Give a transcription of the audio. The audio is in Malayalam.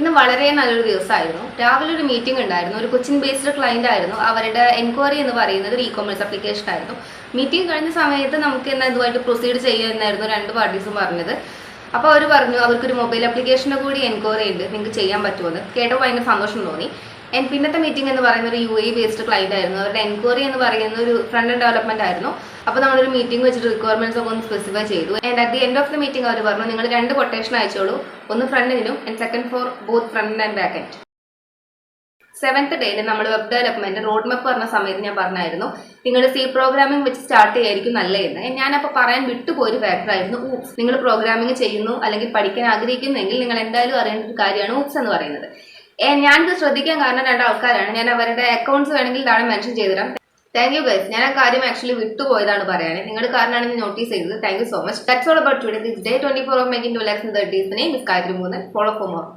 ഇന്ന് വളരെ നല്ലൊരു ദിവസമായിരുന്നു. രാവിലെ ഒരു മീറ്റിംഗ് ഉണ്ടായിരുന്നു. ഒരു കൊച്ചിൻ ബേസ്ഡ് ക്ലയന്റ് ആയിരുന്നു. അവരുടെ എൻക്വയറി എന്ന് പറയുന്നത് ഒരു ഇ-കൊമേഴ്സ് ആപ്ലിക്കേഷൻ ആയിരുന്നു. മീറ്റിംഗ് കഴിഞ്ഞ സമയത്ത് നമുക്ക് എന്നാൽ ഇതുമായിട്ട് പ്രൊസീഡ് ചെയ്യുമെന്നായിരുന്നു രണ്ട് പാർട്ടീസും പറഞ്ഞത്. അപ്പോൾ അവർ പറഞ്ഞു അവർക്കൊരു മൊബൈൽ ആപ്ലിക്കേഷൻ്റെ കൂടി എൻക്വയറി ഉണ്ട്, നിങ്ങൾക്ക് ചെയ്യാൻ പറ്റുമെന്ന്. കേട്ടപ്പോൾ ഭയങ്കര സന്തോഷം തോന്നി. പിന്നത്തെ മീറ്റിംഗ് എന്ന് പറയുന്ന ഒരു UAE ബേസ്ഡ് ക്ലയന്റ് ആയിരുന്നു. അവരുടെ എൻക്വയറി എന്ന് പറയുന്ന ഒരു ഫ്രണ്ട് എൻഡ് ഡെവലപ്മെന്റ് ആയിരുന്നു. അപ്പോൾ നമ്മളൊരു മീറ്റിംഗ് വെച്ചിട്ട് റിക്വയർമെന്റ്സ് ഒക്കെ ഒന്ന് സ്പെസിഫൈ ചെയ്തു. At the end of the meeting അവർ പറഞ്ഞു നിങ്ങൾ 2 കൊട്ടേഷൻ അയച്ചോളൂ, ഒന്ന് ഫ്രണ്ടിനും second for both front and back end. 7th ഡേയിൽ നമ്മൾ വെബ് ഡെവലപ്മെന്റ് റോഡ് മാപ്പ് പറഞ്ഞ സമയത്ത് ഞാൻ പറഞ്ഞായിരുന്നു നിങ്ങൾ C പ്രോഗ്രാമിംഗ് വെച്ച് സ്റ്റാർട്ട് ചെയ്യായിരിക്കും നല്ലതെന്ന്. ഞാനപ്പോൾ പറയാൻ വിട്ടുപോയൊരു ഫാക്ടർ ആയിരുന്നു ഊപ്സ്. നിങ്ങൾ പ്രോഗ്രാമിംഗ് ചെയ്യുന്നു അല്ലെങ്കിൽ പഠിക്കാൻ ആഗ്രഹിക്കുന്നെങ്കിൽ നിങ്ങൾ എന്തായാലും അറിയേണ്ട ഒരു കാര്യമാണ് ഊപ്സ് എന്ന് പറയുന്നത്. ഞാനിത് ശ്രദ്ധിക്കാൻ കാരണം 2 ആൾക്കാരാണ്. ഞാൻ അവരുടെ അക്കൗണ്ട്സ് വേണമെങ്കിൽ താഴെ മെൻഷൻ ചെയ്തുതരാം. Thank you guys. ഞാൻ ആ കാര്യം ആക്ച്വലി വിട്ടുപോയതാണ് പറയാൻ. നിങ്ങളുടെ കാരണമാണ് ഞാൻ നോട്ടീസ് ചെയ്തത്. Thank you so much. That's all about today. This day 24 of making 2 lakhs in 30 days. The name is Gayatri Mohan. Follow for more.